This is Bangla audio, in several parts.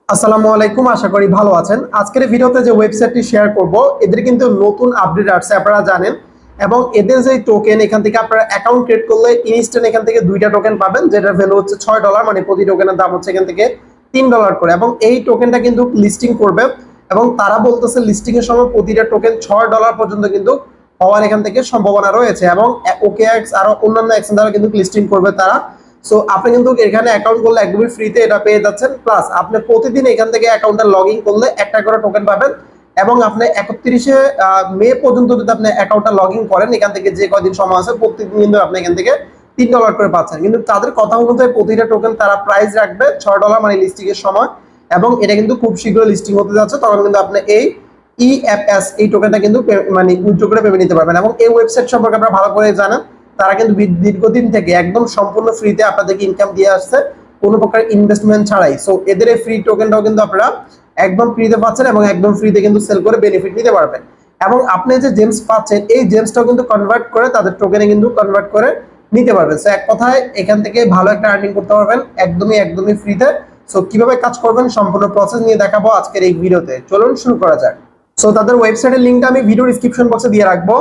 আসসালামু আলাইকুম, আশা করি ভালো আছেন। আজকের এই ভিডিওতে যে ওয়েবসাইটটি শেয়ার করব, এদের কিন্তু নতুন আপডেট আসছে, আপনারা জানেন। এবং এদের যে টোকেন, এখান থেকে আপনারা অ্যাকাউন্ট ক্রিয়েট করলে ইনস্ট্যান্ট এখান থেকে 2টা টোকেন পাবেন, যেটার ভ্যালু হচ্ছে $6, মানে প্রতি টোকেনের দাম হচ্ছে এখান থেকে $3 করে। এবং এই টোকেনটা কিন্তু লিস্টিং করবে, এবং তারা বলতেছে লিস্টিং এর সময় প্রতিটা টোকেন $6 পর্যন্ত কিন্তু হওয়ার এখান থেকে সম্ভাবনা রয়েছে। এবং OKX আরো অন্যান্য এক্সচেঞ্জ দ্বারা কিন্তু লিস্টিং করবে তারা। সো আপনি কিন্তু এখানে অ্যাকাউন্ট করলে একদমই ফ্রিতে এটা পেয়ে যাচ্ছেন। প্লাস আপনি প্রতিদিন এখান থেকে অ্যাকাউন্টে লগ ইন করলে একটা করে টোকেন পাবেন। এবং আপনি 31শে মে পর্যন্ত যদি আপনি অ্যাকাউন্টটা লগ ইন করেন, এখান থেকে যে কয়দিন সময় আছে প্রত্যেকদিন কিন্তু আপনি এখান থেকে $3 করে পাচ্ছেন। কিন্তু তাদের কথা অনুযায়ী প্রতিটা টোকেন তারা প্রাইস রাখবে $6, মানে লিস্টিং এর সময়। এবং এটা কিন্তু খুব শীঘ্রই লিস্টিং হতে যাচ্ছে, তখন কিন্তু আপনি এই EFS এই টোকেনটা কিন্তু মানে উইথড্র করে পেমেন্ট নিতে পারবেন। এবং এই ওয়েবসাইট সম্পর্কে আপনারা ভালো করে জানেন, তারা কিন্তু দীর্ঘদিন থেকে একদম সম্পূর্ণ ফ্রিতে আপনাদেরকে ইনকাম দিয়ে আসছে, কোনো প্রকার ইনভেস্টমেন্ট ছাড়াই। সো এদের এই ফ্রি টোকেনটাও কিন্তু আপনারা একদম ফ্রিতে পাচ্ছেন, এবং একদম ফ্রিতে কিন্তু সেল করে বেনিফিট নিতে পারবেন। এবং আপনি যে জেমস পাচ্ছেন, এই জেমসটাও কিন্তু কনভার্ট করে তাদের টোকেনে কিন্তু কনভার্ট করে নিতে পারবেন। সো এক কথায় এখান থেকে ভালো একটা আর্নিং করতে পারবেন একদমই ফ্রিতে। সো কিভাবে কাজ করবেন সম্পূর্ণ প্রসেস নিয়ে দেখাবো আজকের এই ভিডিওতে। চলুন শুরু করা যাক। সো তাদের ওয়েবসাইটের লিঙ্কটা আমি ভিডিও ডেসক্রিপশন বক্সে দিয়ে রাখবো।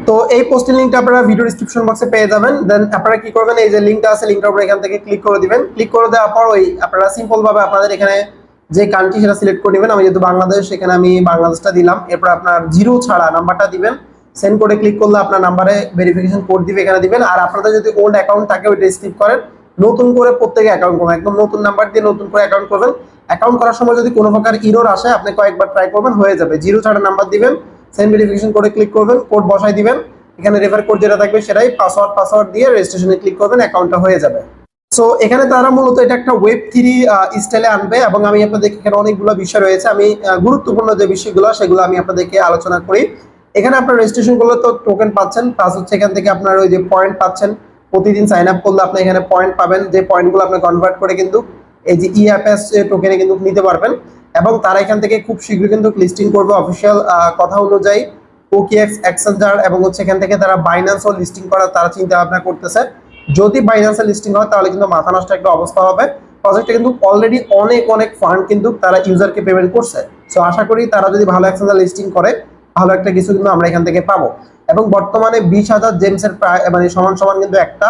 তো এই পোস্টের লিংকটা আপনারা ভিডিও ডেসক্রিপশন বক্সে পেয়ে যাবেন। দেন আপনারা কি করবেন, এই যে লিংকটা আছে, লিংকটার উপর এখান থেকে ক্লিক করে দিবেন। ক্লিক করে দেওয়ার পর ওই আপনারা সিম্পল ভাবে আপনাদের এখানে যে কান্ট্রি সেটা সিলেক্ট করে নেবেন। আমি যেহেতু বাংলাদেশ, এখানে আমি বাংলাদেশটা দিলাম। এরপর আপনার 0 ছাড়া নাম্বারটা দিবেন। সেন্ড করে ক্লিক করলে আপনার নাম্বারে ভেরিফিকেশন কোড দিবে, এখানে দিবেন। আর আপনাদের যদি ওল্ড অ্যাকাউন্ট থাকে ওইটা স্কিপ করেন, নতুন করে প্রত্যেকে অ্যাকাউন্ট করবেন, একদম নতুন নাম্বার দিয়ে নতুন করে অ্যাকাউন্ট করবেন। অ্যাকাউন্ট করার সময় যদি কোনো প্রকার ইরর আসে, আপনি কয়েকবার ট্রাই করবেন, হয়ে যাবে। 0 ছাড়া নাম্বার দিবেন, সেন্ড ভেরিফিকেশন করে ক্লিক করবেন, কোড বসাই দিবেন। এখানে রেফার কোড যেটা থাকবে সেটাই পাসওয়ার্ড দিয়ে রেজিস্ট্রেশনে ক্লিক করবেন, অ্যাকাউন্টটা হয়ে যাবে। সো এখানে তারা মূলত এটা একটা Web3 স্টাইলে আনবে। এবং আমি আপনাদেরকে এখানে অনেকগুলো বিষয় রয়েছে, আমি গুরুত্বপূর্ণ যে বিষয়গুলো সেগুলো আমি আপনাদেরকে আলোচনা করি। এখানে আপনার রেজিস্ট্রেশন করলে তো টোকেন পাচ্ছেন, প্লাস হচ্ছে এখান থেকে আপনার ওই যে পয়েন্ট পাচ্ছেন। প্রতিদিন সাইন আপ করলে আপনি এখানে পয়েন্ট পাবেন, যে পয়েন্টগুলো আপনি কনভার্ট করে কিন্তু এই যে EFS টোকেনে কিন্তু নিতে পারবেন। এবং তারা এখান থেকে খুব শীঘ্রই কিন্তু লিস্টিং করবে অফিসিয়াল কথা অনুযায়ী। OKX এক্সচেঞ্জার এবং হচ্ছে এখান থেকে তারা বাইন্যান্সও লিস্টিং করার তারা চিন্তা ভাবনা করতেছে। যদি বাইন্যান্সে লিস্টিং হয় তাহলে কিন্তু মাথা নষ্ট একটা অবস্থা হবে। প্রজেক্টে কিন্তু অলরেডি অনেক ফান্ড কিন্তু তারা ইউজারকে পেমেন্ট করছে। সো আশা করি তারা যদি ভালো এক্সচেঞ্জার লিস্টিং করে, ভালো একটা কিছু কিন্তু আমরা এখান থেকে পাবো। এবং বর্তমানে 20,000 জেমসের প্রায় মানে সমান কিন্তু একটা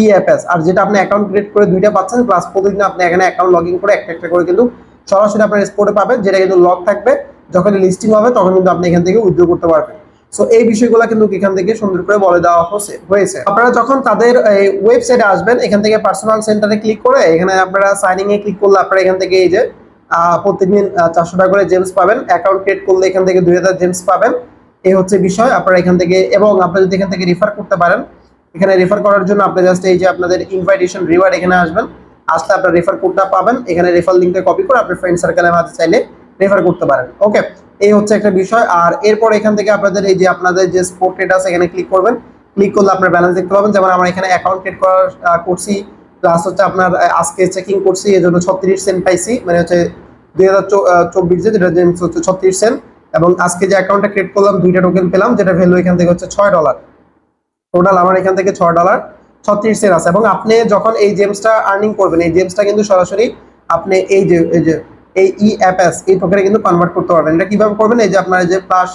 EFS। আর যেটা আপনি অ্যাকাউন্ট ক্রিয়েট করে 2টা পাচ্ছেন, প্লাস প্রতিদিন আপনি এখানে অ্যাকাউন্ট লগ ইন করে একটা করে কিন্তু সরাসরি আপনার স্পটে পাবেন, যেটা কিন্তু লক থাকবে। যখন লিস্টিং হবে তখন কিন্তু আপনি এখান থেকে উইথড্র করতে পারবেন। সো এই বিষয়গুলো কিন্তু এখান থেকে সুন্দর করে বলে দেওয়া হয়েছে। আপনারা যখন তাদের ওয়েবসাইটে আসবেন, এখান থেকে পার্সোনাল সেন্টারে ক্লিক করে এখানে আপনারা সাইনিং এ ক্লিক করলে আপনারা এখান থেকে এই যে প্রতিদিন $400 করে জেমস পাবেন। অ্যাকাউন্ট ক্রিয়েট করলে এখান থেকে 2000 জেমস পাবেন। এই হচ্ছে বিষয় আপনারা এখান থেকে। এবং আপনি যদি এখান থেকে রেফার করতে পারেন, এখানে রেফার করার জন্য আপনি জাস্ট এই যে আপনাদের ইনভাইটেশন রিওয়ার্ড এখানে আসবেন। আসলে আপনার রেফার কোডটা পাবেন, এখানে রেফার লিংকটা কপি করে আপনার ফ্রেন্ড সার্কেলের মাঝে চাইলে রেফার করতে পারেন। ওকে, এই হচ্ছে একটা বিষয়। আর এরপর এখান থেকে আপনাদের এই যে আপনাদের যে স্পট ট্রেড আছে এখানে ক্লিক করবেন। ক্লিক করলে আপনার ব্যালেন্স দেখতে পাবেন। যেমন আমরা এখানে অ্যাকাউন্ট ক্রিয়েট করছি, প্লাস হচ্ছে আপনার আজকে চেকিং করছি, এই জন্য 36 সেন্ট পাইছি, মানে হচ্ছে 2024 যেটা জেমস হচ্ছে 36 সেন্ট। এবং আজকে যে অ্যাকাউন্টটা ক্রিয়েট করলাম 2টা টোকেন পেলাম, যেটা ভ্যালু এখান থেকে হচ্ছে $6। টোটাল আমার এখান থেকে $6.36 সেন্ট আছে। এবং আপনি যখন এই জেমসটা আর্নিং করবেন, এই জেমসটা কিন্তু সরাসরি আপনি এই যে এই EFS এই টোকেনে কিন্তু কনভার্ট করতে পারবেন। এটা কিভাবে করবেন, এই যে আপনার যে প্লাস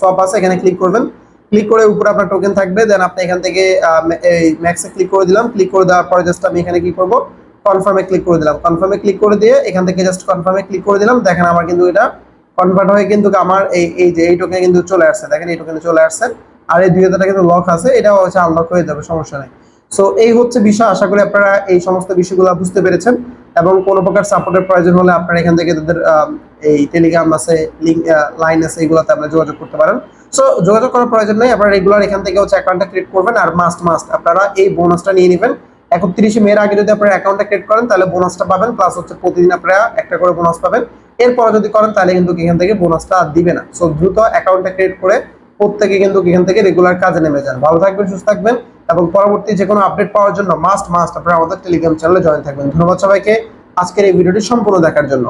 সোয়াপ আছে এখানে ক্লিক করবেন। ক্লিক করে উপরে আপনার টোকেন থাকবে। দেন আপনি এখান থেকে এই ম্যাক্সে ক্লিক করে দিলাম। ক্লিক করে দেওয়ার পরে জাস্ট আমি এখানে কি করব, কনফার্মে ক্লিক করে দিলাম। কনফার্মে ক্লিক করে দিয়ে এখান থেকে জাস্ট কনফার্মে ক্লিক করে দিলাম। দেখেন আমার কিন্তু এটা কনভার্ট হয়ে কিন্তু আমার এই যে এই টোকেনে কিন্তু চলে আসছে। দেখেন এই টোকেনে চলে আসছে। আর এই 2000 টাকা কিন্তু লক আছে, এটাও হচ্ছে আনলক হয়ে যাবে, সমস্যা নেই। সো এই হচ্ছে বিষয়। আশা করি আপনারা এই সমস্ত বিষয়গুলো বুঝতে পেরেছেন। এবং কোনো প্রকার সাপোর্টের প্রয়োজন হলে আপনারা এখান থেকে তাদের এই টেলিগ্রাম আছে, লিঙ্ক লাইন আছে, এগুলোতে আপনারা যোগাযোগ করতে পারেন। সো যোগাযোগ করার প্রয়োজন নেই, আপনারা রেগুলার এখান থেকে হচ্ছে অ্যাকাউন্টটা ক্রিয়েট করবেন। আর মাস্ট আপনারা এই বোনাসটা নিয়ে নেবেন। 31 মের আগে যদি আপনারা অ্যাকাউন্টটা ক্রিয়েট করেন তাহলে বোনাসটা পাবেন, প্লাস হচ্ছে প্রতিদিন আপনারা একটা করে বোনাস পাবেন। এরপর যদি করেন তাহলে কিন্তু এখান থেকে বোনাসটা আর দিবে না। সো দ্রুত অ্যাকাউন্টটা ক্রিয়েট করে প্রত্যেকে কিন্তু এখান থেকে রেগুলার কাজে নেমে যান। ভালো থাকবেন, সুস্থ থাকবেন। এবং পরবর্তী যে কোনো আপডেট পাওয়ার জন্য মাস্ট আপনারা আমাদের টেলিগ্রাম চ্যানেলে জয়েন থাকবেন। ধন্যবাদ সবাইকে আজকের এই ভিডিওটি সম্পূর্ণ দেখার জন্য।